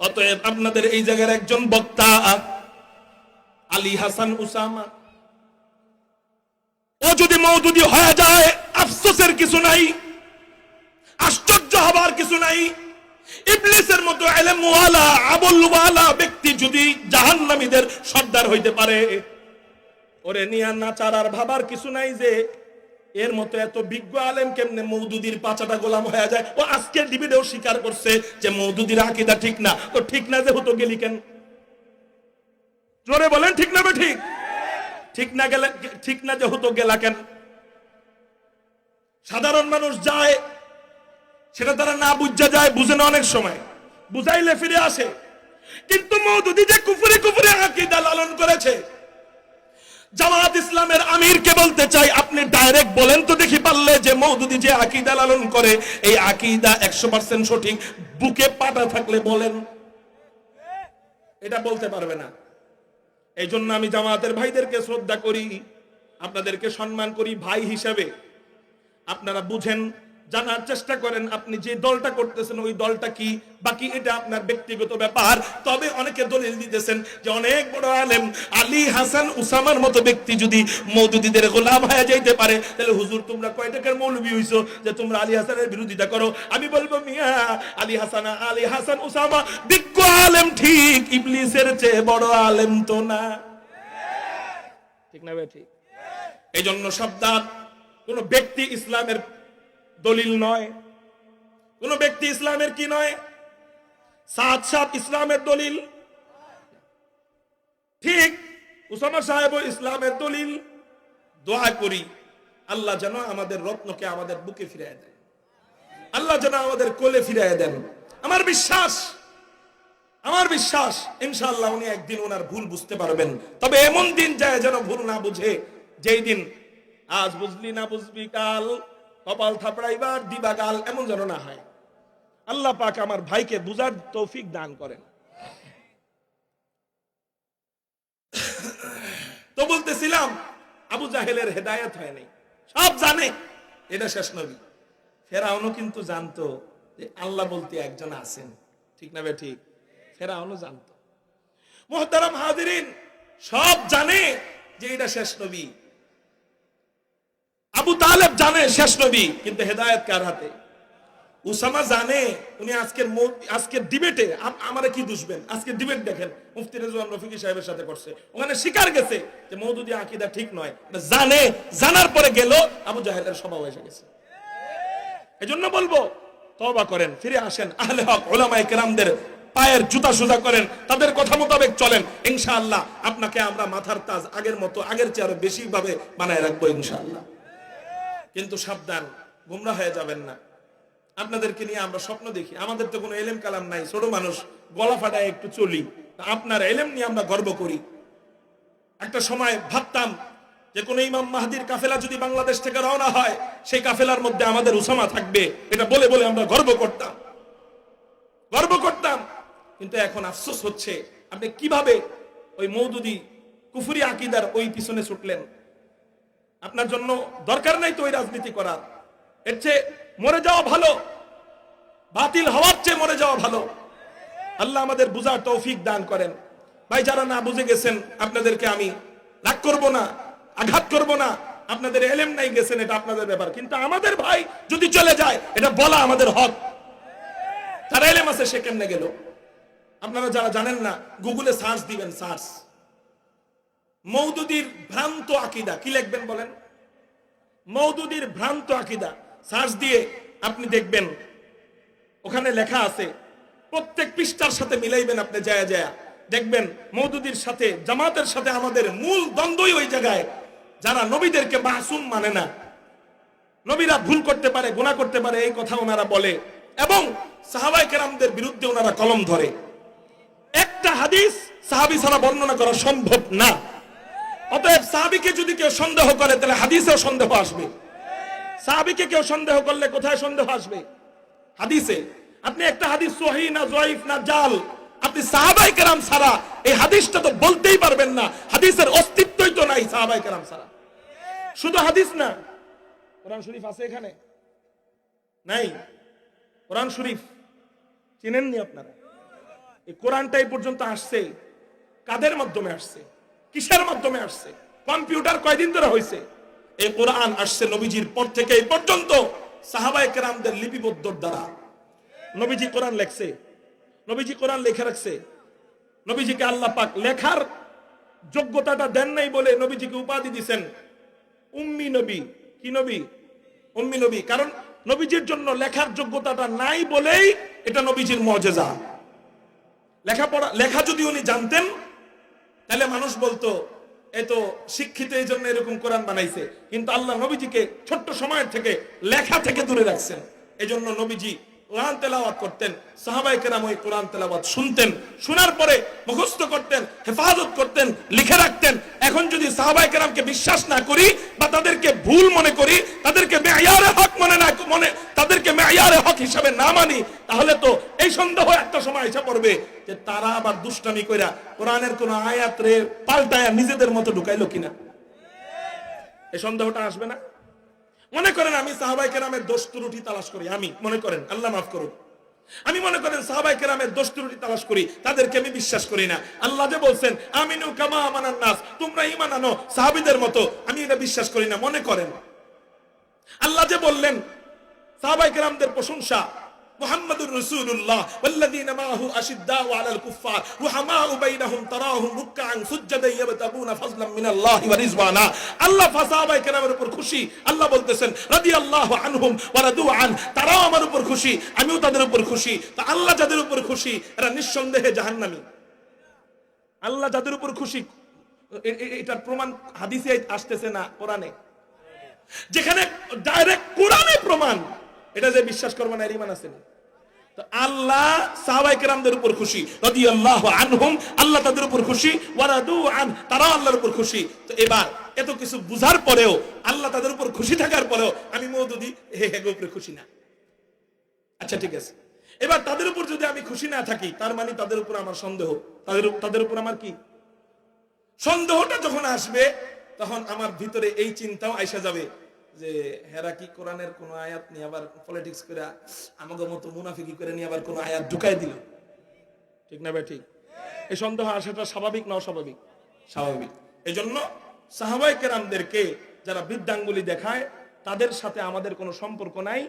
অতএব আপনাদের এই জায়গার একজন বক্তা আলী হাসান উসামা, ও যদি মওদুদি হয়ে যায় আফসোসের কিছু নাই, আশ্চর্য হবার কিছু নাই। ইবলিসের মতো ইলমওয়ালা আমলওয়ালা ব্যক্তি যদি জাহান্নামীদের সর্দার হইতে পারে, ওরে নিয়া নাচার আর ভাবার কিছু নাই যে এর মতো এত বিজ্ঞ আলেম কেমনে মওদুদির পাঁচাটা গোলাম হয়ে যায়। ও আজকে ডিবেটেও স্বীকার করছে যে মওদুদির আকীদা ঠিক না। তো ঠিক না যে হতো গেলি কেন? জোরে বলেন ঠিক না বে ঠিক? ঠিক না গেলে, ঠিক না যে হতো গেলা কেন? সাধারণ মানুষ যায়, সেটা তারা না বুঝা যায়, বুঝে না, অনেক সময় বুঝাইলে ফিরে আসে। কিন্তু মওদুদি যে কুফরি কুফরি আকীদা লালন করেছে, জামাত ইসলামের আমিরকে বলতে চাই, আপনি ডাইরেক্ট বলেন তো দেখি পারলে যে মওদুদি যে আকীদা লালন করে এই আকীদা 100% সঠিক, বুকে পাটা থাকলে বলেন। এটা বলতে পারবে না। এই জন্য আমি জামাতের ভাইদেরকে শ্রদ্ধা করি, আপনাদেরকে সম্মান করি ভাই হিসেবে। আপনারা বুঝেন, জানার চেষ্টা করেন আপনি যে দলটা করতেছেন ওই দলটা কি, বাকি এটা আপনার ব্যক্তিগত ব্যাপার। তবে অনেকে দলিল দিতেছেন যে অনেক বড় আলেম আলী হাসান উসামার মতো ব্যক্তি যদি মওদুদিদের গোলাম হয়ে যাইতে পারে, তাহলে হুজুর তোমরা কয় টাকার মৌলবি হইছো যে তোমরা আলী হাসানের বিরোধিতা করো? আমি বলবো মিয়া, আলী হাসান উসামা বিজ্ঞ আলেম ঠিক, ইবলিসের চেয়ে বড় আলেম তো না। ঠিক না ভাই? ঠিক। এই জন্য সাবধান, কোন ব্যক্তি ইসলামের দলিল নয়, কোন ব্যক্তি ইসলামের কি নয়, সাত সাত ইসলামের দলিল। ঠিক উসামা সাহেব ইসলামের দলিল। দোয়া করি আল্লাহ যেন আমাদের রত্নকে আমাদের বুকে ফিরিয়ে দেয়, আল্লাহ যেন আমাদের কোলে ফিরিয়ে দেন। আমার বিশ্বাস ইনশাআল্লাহ উনি একদিন ওনার ভুল বুঝতে পারবেন। তবে এমন দিন যায় যেন ভুল না বুঝে, যেই দিন আজ বুঝলি না বুঝবি কাল, কপাল থাপড়াইবার দিবা গাল, এমন যেন না হয়। আল্লাহ পাক আমার ভাইকে বুঝার তৌফিক দান করেন। তো বলতেছিলাম, আবু জাহেলের হেদায়েত হয় নাই, সব জানে এটা শেষ নবী। ফেরাউনও কিন্তু জানতো যে আল্লাহ বলতে একজন আছেন। ঠিক না বে ঠিক? ফেরাউনও জানতো। মুহতারাম হাজিরিন, সব জানে যে এটা শেষ নবী। আবু তালেব জানে শেষ নবী, কিন্তু হেদায়েত কার হাতে? উসামা জানে। উনি আজকের ডিবেটে আমারে কি দুষবেন, আজকে ডিবেট দেখেন মুফতি রেজওয়ান রফিকি সাহেবের সাথে করছে, ওখানে স্বীকার গেছে যে মওদুদি আকীদা ঠিক নয়। জানে, জানার পরে গেল আবু জাহেলের স্বভাব এসে গেছে। এজন্য বলবো তওবা করেন, ফিরে আসেন, আহলে হক উলামায়ে কেরামদের পায়ের জুতা সোজা করেন, তাদের কথা মোতাবেক চলেন। ইনশাআল্লাহ আপনাকে আমরা মাথার তাজ আগের মতো, আগের চেয়ে আরো বেশি ভাবে বানায় রাখবো ইনশাআল্লাহ। কিন্তু সাবধান, গুমরা হয়ে যাবেন না। আপনাদেরকে নিয়ে আমরা স্বপ্ন দেখি, আমাদের তো কোনো এলেম কালাম নাই, ছোট মানুষ, গলা ফাটায় একটু চলি। আপনার এলেম নিয়ে আমরা গর্ব করি। একটা সময় ভাবতাম যে কোন ইমাম মাহদির কাফেলা যদি বাংলাদেশ থেকে রওনা হয়, সেই কাফেলার মধ্যে আমাদের উসামা থাকবে, এটা বলে বলে আমরা গর্ব করতাম। কিন্তু এখন আফসোস হচ্ছে, আপনি কিভাবে ওই মওদুদি কুফরি আকীদার ওই পিছনে ছুটলেন? আপনার জন্য দরকার নাই তো ওই রাজনীতি করার, এর চেয়ে মরে যাওয়া ভালো, বাতিল হওয়ার চেয়ে মরে যাওয়া ভালো। আল্লাহ আমাদের বুঝার তৌফিক দান করেন। ভাই যারা না বুঝে গেছেন, আপনাদেরকে আমি রাগ করব না, আঘাত করব না। আপনাদের এলেম নাই, গেছেন, এটা আপনাদের ব্যাপার। কিন্তু আমাদের ভাই যদি চলে যায়, এটা বলা আমাদের হক। তার এলেম আছে, সে কেমনে গেল? আপনারা যারা জানেন না, গুগলে সার্চ দিবেন, সার্চ মওদুদির ভ্রান্ত আকীদা, কি লিখবেন বলেন? মওদুদির ভ্রান্ত আকীদা সার্চ দিয়ে আপনি দেখবেন, ওখানে লেখা আছে। প্রত্যেক পৃষ্ঠার সাথে মিলাইবেন, আপনি যায় দেখবেন মওদুদির সাথে জামাতের সাথে আমাদের মূল দ্বন্দ্বই ওই জায়গায়। যারা নবীদেরকে মাসুম মানে না, নবীরা ভুল করতে পারে, গুনাহ করতে পারে, এই কথা ওনারা বলে, এবং সাহাবায়ে কেরামদের বিরুদ্ধে ওনারা কলম ধরে। একটা হাদিস সাহাবী ছাড়া বর্ণনা করা সম্ভব না। অতএব সাহাবীকে যদি কেউ সন্দেহ করে, তাহলে হাদিসেও সন্দেহ আসবে। সাহাবীকে কেউ সন্দেহ করলে কোথায় সন্দেহ আসবে? হাদিসে। আপনি একটা হাদিস সহিহ না জয়ীফ না জাল, আপনি সাহাবায়ে কেরাম ছাড়া এই হাদিসটা তো বলতেই পারবেন না। হাদিসের অস্তিত্বই তো নাই সাহাবায়ে কেরাম ছাড়া। শুধু হাদিস না, কোরআন শরীফ আছে এখানে? নাই। কোরআন শরীফ চিনেননি আপনারা? এই কোরআনটা এই পর্যন্ত আসছে কাদের মাধ্যমে আসছে, কিসের মাধ্যমে আসছে? কম্পিউটার কয়দিন ধরে হয়েছে? এই কোরআন আসছে নবীজির পর থেকে এই পর্যন্ত সাহাবায়ে কেরামদের লিপিবদ্ধর দ্বারা। নবীজি কোরআন লেখছে, নবীজি কোরআন লেখা রাখছে। নবীজিকে আল্লাহ পাক লেখার যোগ্যতাটা দেন নাই বলে নবীজিকে উপাধি দিয়েছেন উম্মি নবী। কি নবী? উম্মি নবী। কারণ নবীজির জন্য লেখার যোগ্যতাটা নাই বলেই এটা নবীজির মুআজিজা। লেখা যদি উনি জানতেন তাহলে মানুষ বলতো এ তো শিক্ষিত, এই জন্য এরকম কোরআন বানাইছে। কিন্তু আল্লাহ নবীজিকে ছোট্ট সময়ের থেকে লেখা থেকে দূরে রাখছেন। এই জন্য নবীজি কোরআন তেলাওয়াত করতেন, সাহাবায়ে কেরাম ওই কোরআন তেলাওয়াত শুনতেন, শোনার পরে মুখস্থ করতেন, হেফাজত করতেন, লিখে রাখতেন। এখন যদি সাহাবায়ে কেরামকে বিশ্বাস না করি বা তাদেরকে ভুল মনে করি, তাদেরকে মেয়ারে হক তাদেরকে মেয়ারে হক হিসাবে না মানি, তাহলে তো এই সন্দেহ একটা সময় এসে পড়বে যে তারা আবার দুষ্টামি কইরা কোরআনের কোন আয়াত রে পাল্টায়া নিজেদের মতো ঢুকাইলো কিনা। এই সন্দেহটা আসবে না? মনে করেন আমি সাহাবায়ে কেরামের দোষ ত্রুটি তালাশ করি, আমি মনে করেন, আল্লাহ মাফ করুন, আমি মনে করেন সাহাবায়ে কেরামের দোষ ত্রুটি তালাশ করি, তাদেরকে আমি বিশ্বাস করি না। আল্লাহ যে বলছেন আমিনু কামা আমানান নাস, তোমরা ঈমান আনো সাহাবীদের মতো, আমি এটা বিশ্বাস করি না। মনে করেন আল্লাহ যে বললেন সাহাবায়ে কেরামদের প্রশংসা, মুহাম্মাদুর রাসূলুল্লাহ ওয়াল্লাযীনা মাআহু আশিদ্দাউ আলাল কুফফার রুহামাউ বাইনাহুম তারাহুম রুকআন সুজদান ইয়াবতাগুনা ফাজলাম মিনাল্লাহি ওয়া রিজওয়ানা। আল্লাহ সাহাবায়ে কেরামের উপর খুশি। আল্লাহ বলতেছেন রাদিয়াল্লাহু আনহুম ওয়া রাদু আন, তারাও আমার উপর খুশি, আমিও তাদের উপর খুশি। তো আল্লাহ যাদের উপর খুশি এরা নিঃসন্দেহে জাহান্নামী। আল্লাহ যাদের উপর খুশি এটার প্রমাণ হাদিসে আসতেছে না কোরআনে? যেখানে ডাইরেক্ট কোরআনে প্রমাণ, এটা যে বিশ্বাস করবে না এর ঈমান আছে না। তো আল্লাহ সাহাবায়ে কেরামদের উপর খুশি, রাদিয়াল্লাহু আনহুম, আল্লাহ তাদের উপর খুশি, ওয়া রাদু আন, তারাও আল্লাহর উপর খুশি। তো এবার এত কিছু বুঝার পরেও, আল্লাহ তাদের উপর খুশি থাকার পরেও আমি মওদুদি এর উপরে খুশি না। আচ্ছা ঠিক আছে, এবার তাদের উপর যদি আমি খুশি না থাকি তার মানে তাদের উপর আমার সন্দেহ, তাদের উপর আমার কি সন্দেহটা যখন আসবে তখন আমার ভিতরে এই চিন্তাও আইসা যাবে যে হেরা কি কোরআনের কোন আয়াত নিয়ে আবার পলিটিক্স করে আমাদের মতো মুনাফিকি করে নিয়ে আবার কোন আয়াত ঢুকাই দিল। ঠিক না ভাই? ঠিক। এই সন্দেহ আসাটা স্বাভাবিক না অস্বাভাবিক? স্বাভাবিক। এই জন্য সাহাবায়ে কেরামদেরকে যারা বৃদ্ধাঙ্গুলি দেখায় তাদের সাথে আমাদের কোনো সম্পর্ক নাই।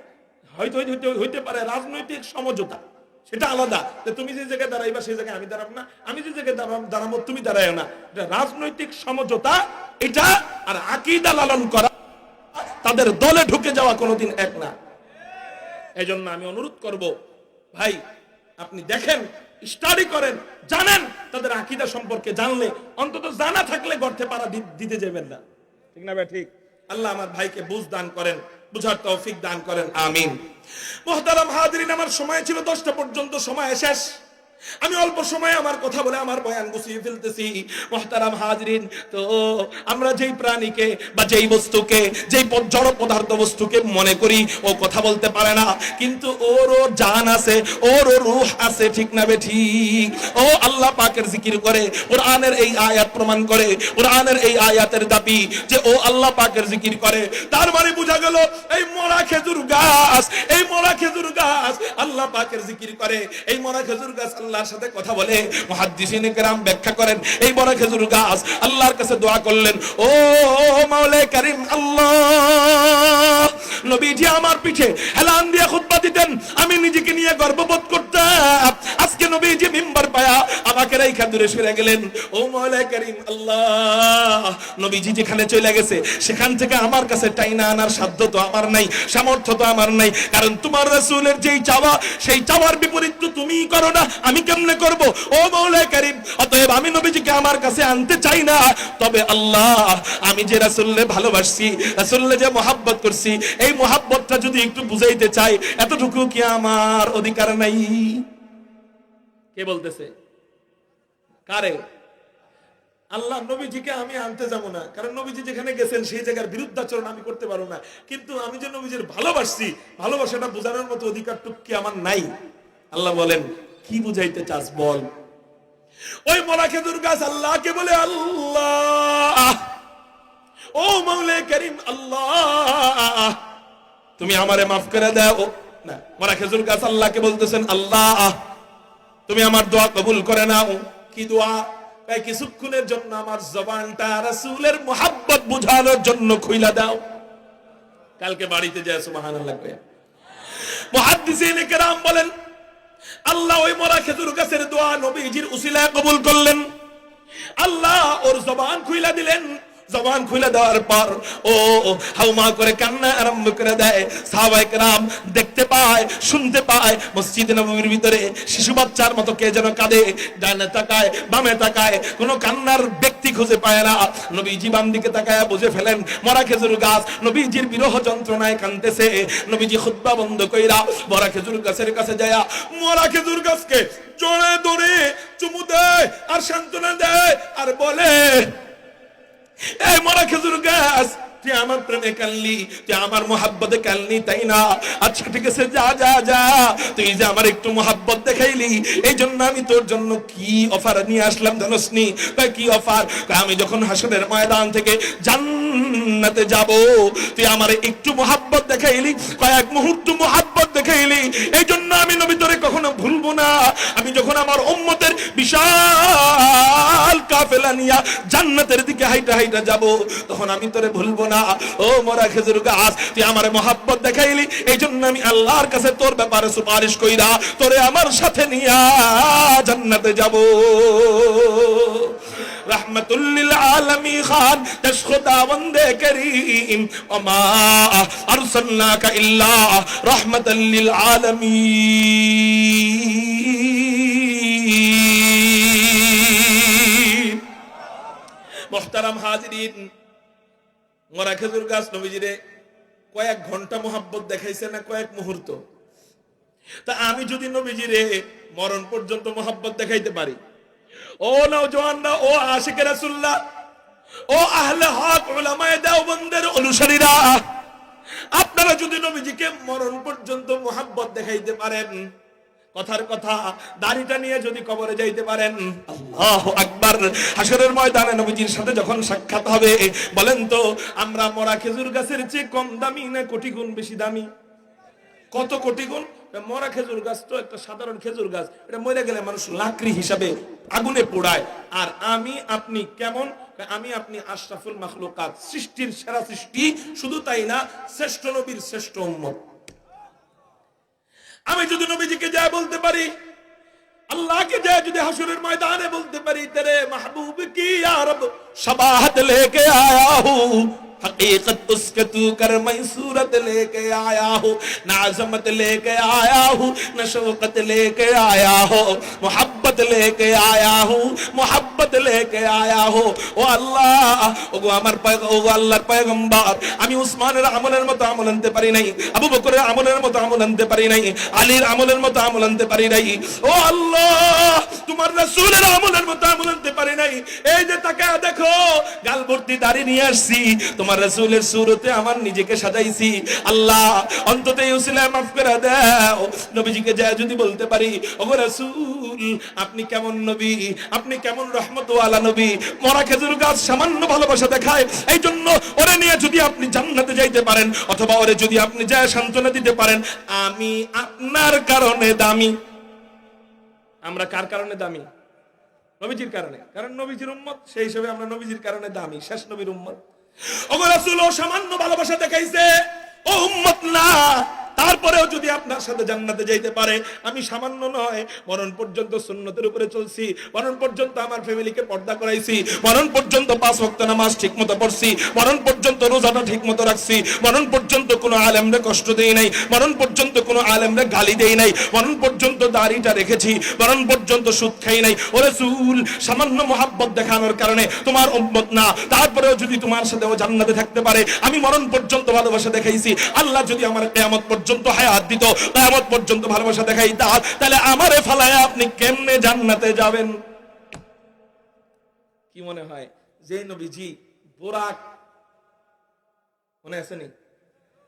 হইতে পারে রাজনৈতিক সমঝোতা, সেটা আলাদা, যে তুমি যে জায়গায় দাঁড়াইবা সেই জায়গায় আমি দাঁড়াবো না, আমি যে জায়গায় দাঁড়াবো তুমি দাঁড়াইও না, এটা রাজনৈতিক সমঝোতা। এটা আর আকীদা লালন করা, তাদের দলে ঢুকে যাওয়া কোনোদিন এক না। এই জন্য আমি অনুরোধ করব ভাই, আপনি দেখেন, স্টাডি করেন, জানেন তাদের আকীদা সম্পর্কে। জানলে অন্তত জানা থাকলে গর্তে পাড়া দিতে যাবেন না। ঠিক না ভাই? ঠিক। আল্লাহ আমার ভাইকে বুঝ দান করেন, বুঝার তৌফিক দান করেন, আমিন। মুহতারাম হাজিরিন, আমার সময় ছিল 10টা পর্যন্ত, সময় শেষ। আমি অল্প সময়ে আমার কথা বলে আমার বয়ান গুছিয়ে ফেলতেছি। মুহতারাম হাজিরিন, তো আমরা যেই প্রাণীকে বা যেই বস্তুকে, যেই জড় পদার্থ বস্তুকে মনে করি ও কথা বলতে পারে না, কিন্তু ওরও জান আছে, ওরও রূহ আছে। ঠিক না ঠিক? ও আল্লাহ পাকের জিকির করে, কোরআনের এই আয়াত প্রমাণ করে, কোরআনের এই আয়াতের দাবি যে ও আল্লাহ পাকের জিকির করে। তার মানে বোঝা গেল এই মরা খেজুর গাছ, এই মরা খেজুর গাছ আল্লাহ পাকের জিকির করে। এই মরা খেজুর গাছ আল্লাহর সাথে কথা বলে। মুহাদ্দিসিনে কেরাম ব্যাখ্যা করেন এই বড় খেজুর গাছ আল্লাহর কাছে দোয়া করলেন, ও মাওলা কারীম আল্লাহ, নবীজি আমার পিঠে হেলান দিয়ে খুতবা দিতেন, আমি নিজেকে নিয়ে গর্ববোধ করতাম। আজকে নবীজি মিম্বার পায়া আমাকে রাইখা দূরে সরে গেলেন। ও মাওলা কারীম আল্লাহ, নবীজি যেখানে চলে গেছে সেখান থেকে আমার কাছে টাইনা আনার সাধ্য তো আমার নাই, সামর্থ্য তো আমার নাই। কারণ তোমার রাসূলের যেই চাওয়া, সেই চাওয়ার বিপরীত তো তুমিই করো না, আমি কেমনে করব? ও মাওলা কারীম, অতএব আমি নবীজিকে আমার কাছে আনতে চাই না। তবে আল্লাহ, আমি যে রাসূলকে ভালোবাসি, রাসূলকে যে মহব্বত করছি, এই মহব্বতটা যদি একটু বুঝাইতে চাই, এতটুকু কি আমার অধিকার নাই? কে বলতেছে? কারে? আল্লাহ। নবীজিকে আমি আনতে যাব না, কারণ নবীজি যেখানে গেছেন সেই জায়গার বিরুদ্ধাচরণ আমি করতে পারবো না। কিন্তু আমি যে নবীজির ভালোবাসছি, ভালোবাসাটা বোঝানোর মতো অধিকারটুকু কি আমার নাই? আল্লাহ বলেন, কি বুঝাইতে চাস বল? ওই মরা খেজুর গাছ আল্লাহকে বলে, আল্লাহ, ও মাওলা কারীম আল্লাহ, তুমি আমারে মাফ করে দাও না। মরা খেজুর গাছ আল্লাহকে বলতেছেন, আল্লাহ, তুমি আমার দোয়া কবুল করে নাও। কি দোয়া? কিছুক্ষণের জন্য আমার জবানটা রাসূলের মুহাব্বত বুঝানোর জন্য খুইলা দাও। কালকে বাড়িতে যায় সুবহানাল্লাহ কই মুহাদ্দিসিনে কেরাম বলেন আল্লাহ ওই মরা খেজুর গাছের দোয়া নবীজির উসিলায় কবুল করলেন। আল্লাহ ওর জবান খুইলা দিলেন। জবান খুলে দেওয়ার পর ও হাউমা করে কান্না আরম্ভ করে দেয়। সাহাবায়ে কেরাম দেখতে পায়, শুনতে পায় মসজিদ নববীর ভিতরে শিশু বাচ্চার মতো কে যেন কাঁদে, ডানে তাকায় বামে তাকায়, কোনো কান্নার ব্যক্তি খুঁজে পায় না। নবীজি বাম দিকে তাকায় বুঝে ফেলেন মরা খেজুর গাছ নবীজির বিরহ যন্ত্রণায় কাঁদতেছে। নবীজি খুতবা বন্ধ কইরা মরা খেজুর গাছের কাছে যায়, মরা খেজুর গাছকে জোরে ধরে চুমু দেয় আর সান্ত্বনা দেয় আর বলে, এই মরা খেজুর গাছ তুই আমার প্রেমে কানলি, তুই আমার মোহাব্বতে কানলি তাই না? আচ্ছা ঠিক আছে, যা যা যা, তুই যে আমার একটু মোহাব্বত দেখাইলি এই জন্য আমি তোর জন্য কি অফার নিয়ে আসলাম জানোসনি? কি অফার? আমি যখন হাসরের ময়দান থেকে জান্নাতে যাব তুই আমার একটু মোহাব্বত দেখাইলি, কয়েক মুহূর্ত মোহাব্বত দেখাইলি, এই জন্য আমি নবী তোরে কখনো ভুলবো না। আমি যখন আমার উম্মতের বিশাল কাফেলা নিয়া জান্নাতের দিকে হাইটা হাইটা যাব তখন আমি তোরে ভুলবো না। ও মরা খেজুর গাছ তুই আমার মোহাব্বত দেখাইলি এই জন্য আমি আল্লাহর কাছে তোর ব্যাপারে সুপারিশ কইরা তোরে আমার সাথে নিয়া জান্নাতে যাব। रहमतुल लिल आलमीन खान तशखुदा वंदे करीम वमा अरसलनाका इल्ला रहमतल लिल आलमीन। मुहतरम हाजिरीन, মরা খেজুর গাছ নবীজিরে কয়েক ঘন্টা মোহাব্বত দেখাইছে না কয়েক মুহূর্ত? তা আমি যদি নবীজিরে মরণ পর্যন্ত মোহাব্বত দেখাইতে পারি, ও নওজওয়ানরা, ও আশিক রাসূলুল্লাহ, ও আহলে হক উলামায়ে দেওবন্দের অনুসারীরা, আপনারা যদি নবীজিকে মরণ পর্যন্ত মোহাব্বত দেখাইতে পারেন, কথার কথা দাড়িটা নিয়ে যদি কবরে যাইতে পারেন, আল্লাহু আকবার, হাশরের ময়দানে নবীজির সাথে যখন সাক্ষাৎ হবে, বলেন তো আমরা মরা খেজুর গাছের চেয়ে কম দামি না কোটি গুণ বেশি দামি? কত কোটি গুণ। মরা খেজুর গাছ তো একটা সাধারণ খেজুর গাছ, এটা মরে গেলে মানুষ লাকড়ি হিসাবে আগুনে পোড়ায়। আর আমি আপনি কেমন? আমি আপনি আশরাফুল মাখলুকাত, সৃষ্টির সেরা সৃষ্টি, শুধু তাই না শ্রেষ্ঠ নবীর শ্রেষ্ঠ উম্মত। আমি যদি নবীজিকে যা বলতে পারি, আল্লাহকে যা যদি হাশরের ময়দানে বলতে পারি, তেরে মাহবুব কি ইয়া রব শবাহত লেকে আয়া হুঁ, हकीकत उसके तू कर मैं सूरत लेके आया हूँ, न अज़मत लेके आया हूँ, न शौकत लेके आया हो, मोहब्बत लेके आया हूँ, मोहब्बत लेके आया हो। ओ अल्लाह, ओ আল্লাহর পয়গম্বর, আমি উসমানের আমলের মতো আমল আনতে পারি নাই, আবু বকরের আমলের মতো আমল আনতে পারি নাই, আলীর আমলের মতো আমল আনতে পারি নাই। ও আল্লাহ, তোমার রাসূলের আমলের মতো আমল আনতে পারি নাই। এই যে তাকায় দেখো, গাল ভর্তি দাড়ি নিয়ে আসছি, তোমার রাসূলের সুরতে আমার নিজেকে সাজাইছি। আল্লাহ অন্তত এই উসিলায় মাফ করে দাও। নবীজিকে যা যদি বলতে পারি, ওগো রাসূল আপনি কেমন নবী, আপনি কেমন রহমতওয়ালা নবী, মরা খেজুর গাছ সামান্য ভালোবাসা দেখায়, এই জন্য ওরে নিয়ে যদি আপনি জান্নাতে যাইতে পারেন, অথবা ওরে যদি আপনি যা সান্ত্বনা দিতে পারেন, আমি আপনার কারণে দামি। আমরা কার কারণে দামি? নবীজির কারণে। কারণ নবীজির উম্মত, সেই হিসেবে আমরা নবীজির কারণে দামি, শেষ নবীর উম্মত। ওগো রাসূল ও সামান্য ভালোবাসা দেখাইছে, ও উম্মত না, তারপরেও যদি আপনার সাথে জান্নাতে যাইতে পারে, আমি সামান্য নয়, মরণ পর্যন্ত সুন্নতের উপরে চলছি, মরণ পর্যন্ত আমার ফ্যামিলিকে পর্দা করাইছি, মরণ পর্যন্ত 5 ওয়াক্ত নামাজ ঠিকমতো পড়ছি, মরণ পর্যন্ত রোজাটা ঠিকমতো রাখছি, মরণ পর্যন্ত কোনো আলেমরে কষ্ট দেই নাই, মরণ পর্যন্ত কোনো আলেমরে গালি দেই নাই, মরণ পর্যন্ত দাড়িটা রেখেছি, মরণ পর্যন্ত সুদ খাই নাই। ও রাসূল, সামান্য মোহাব্বত দেখানোর কারণে তোমার উম্মত না, তারপরেও যদি তোমার সাথে ও জান্নাতে থাকতে পারে, আমি মরণ পর্যন্ত ভালোবাসা দেখাইছি। আল্লাহ যদি আমার কিয়ামত পর্যন্ত হায়াত দিত, কিয়ামত পর্যন্ত ভালোবাসা দেখাইতা, তাহলে আমারে ফালায় আপনি কেমনে জান্নাতে যাবেন? কি মনে হয় যে নবীজি বোরাক, মনে আছে নি?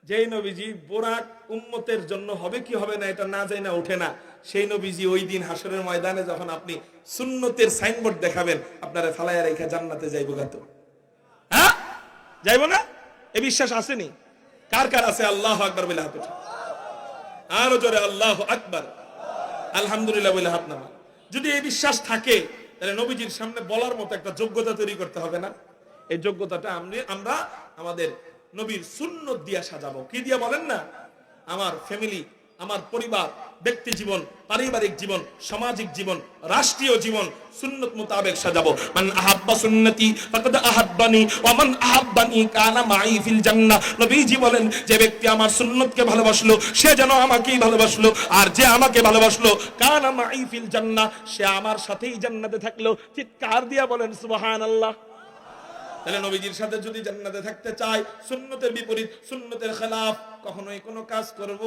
যে নবীজি বোরাক উম্মতের জন্য হবে কি হবে না এটা না যায় না ওঠে না, সেই নবীজি ওই দিন হাশরের ময়দানে যখন আপনি সুন্নতের সাইনবোর্ড দেখাবেন, আপনারা ফালায়া রেখে জান্নাতে যাইবো গাতো? হ্যাঁ যাইবো না? এই বিশ্বাস আসেনি? কার কার আছে? আল্লাহু আকবার বলে হাত উঠা, আরো জোরে আল্লাহু আকবার, আলহামদুলিল্লাহ বলে হাত নামা। যদি এই বিশ্বাস থাকে তাহলে নবীজির সামনে বলার মতো একটা যোগ্যতা তৈরি করতে হবে না? এই যোগ্যতাটা আমরা আমাদের নবীর সুন্নত দিয়া সাজাবো। কি দিয়া বলেন না? আমার ফ্যামিলি, আমার পরিবার, ব্যক্তি জীবন, পারিবারিক জীবন, সামাজিক জীবন, রাষ্ট্রীয় জীবন সুন্নত মোতাবেক সাজাবো। মান আহাব্বা সুন্নতি ফাকাদ আহাব্বানি ওয়া মান আহাব্বানি কানা মাই ফিল জান্নাহ। নবীজি বলেন, যে ব্যক্তি আমার সুন্নতকে ভালোবাসলো সে যেন আমাকেই ভালোবাসলো, আর যে আমাকে ভালোবাসলো কানা মাই ফিল জান্নাহ, সে আমার সাথেই জান্নাতে থাকলো। চিৎকার দিয়া বলেন সুবহানাল্লাহ। তাহলে নবীজির সাথে যদি জান্নাতে থাকতে চাই, সুন্নতের বিপরীত, সুন্নতের খেলাফ কখনোই কোনো কাজ করব।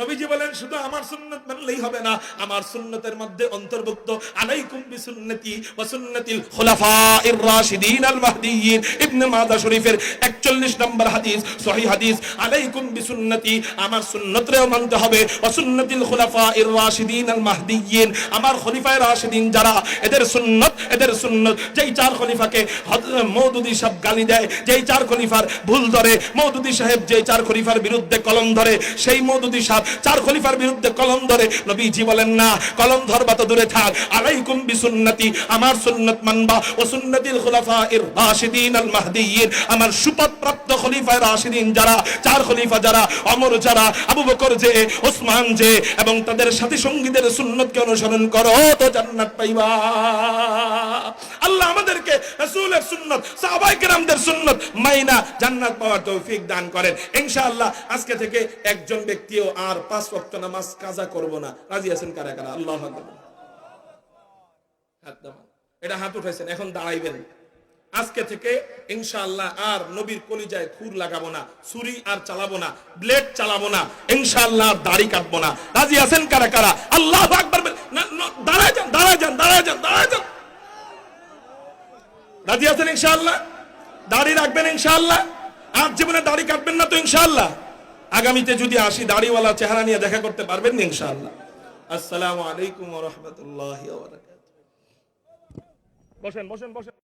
নবীজি বলেন শুধু আমার সুন্নাত মানলেই হবে না, আমার সুন্নতের মধ্যে অন্তর্ভুক্ত আলাইকুম বিসুন্নতি ওয়া সুন্নাতিল খুলাফাইর রাশিদিন আল মাহদিয়িন। ইবনে মাজাহ শরীফের 41 নম্বর হাদিস, সহিহ হাদিস। আলাইকুম বিসুন্নতি, আমার সুন্নতরেও মানতে হবে, ওয়া সুন্নাতিল খুলাফাইর রাশিদিন আল মাহদিয়িন, আমার খলিফায়ে রাশিদিন যারা, এদের সুন্নত। যেই চার খলিফাকে হযরত মওদুদী সাহেব গালি দেয়, যেই চার খলিফার ভুল ধরে, মওদুদী সাহেব যেই চার খলিফার বিরুদ্ধে কলম ধরে, সেই মওদুদী চার খলিফার বিরুদ্ধে কলম ধরে, নবীজি বলেন না কলম ধরবা তো দূরে থাক, আলাইকুম বিসুন্নতি, আমার সুন্নাত মানবা, ও সুন্নাতিল খুলাফাইর রাশিদিন আল মাহদিয়িন, আমার সুপথপ্রাপ্ত খলিফায়ে রাশিদিন যারা, চার খলিফা যারা, ওমর যারা, আবু বকর যে, ওসমান যে, এবং তাদের সাথী সঙ্গীদের সুন্নতকে অনুসরণ করো তো জান্নাত পাইবা। আল্লাহ আমাদেরকে রাসূলের সুন্নাত, সাহাবায়ে কেরামদের সুন্নাত মাইনা জান্নাত পাওয়ার তৌফিক দান করেন ইনশাআল্লাহ। আজকে থেকে একজন ব্যক্তিও আর 5 ওয়াক্ত নামাজ কাজা করব না। রাজি আছেন কারা কারা? আল্লাহু আকবার। হাত নামান, এটা হাত উঠাইছেন, এখন দাঁড়াইবেন। আজকে থেকে ইনশাআল্লাহ আর নবীর কলিজায় খুর লাগাবো না, ছুরি আর চালাবো না, ব্লেড চালাবো না, ইনশাআল্লাহ দাড়ি কাটবো না। রাজি আছেন কারা কারা? আল্লাহু আকবার। দাঁড়ায় যান, দাঁড়ায় যান, দাঁড়ায় যান, দাঁড়ায় যান। রাজি আছেন ইনশাআল্লাহ? দাড়ি রাখবেন ইনশাআল্লাহ? আর জীবনে দাড়ি কাটবেন না তো ইনশাআল্লাহ? আগামীতে যদি আসি দাড়িওয়ালা চেহারা নিয়ে দেখা করতে পারবেন না ইনশাআল্লাহ? আসসালামু আলাইকুম ওয়া রাহমাতুল্লাহি ওয়া বারাকাতুহু। বসেন বসেন বসেন।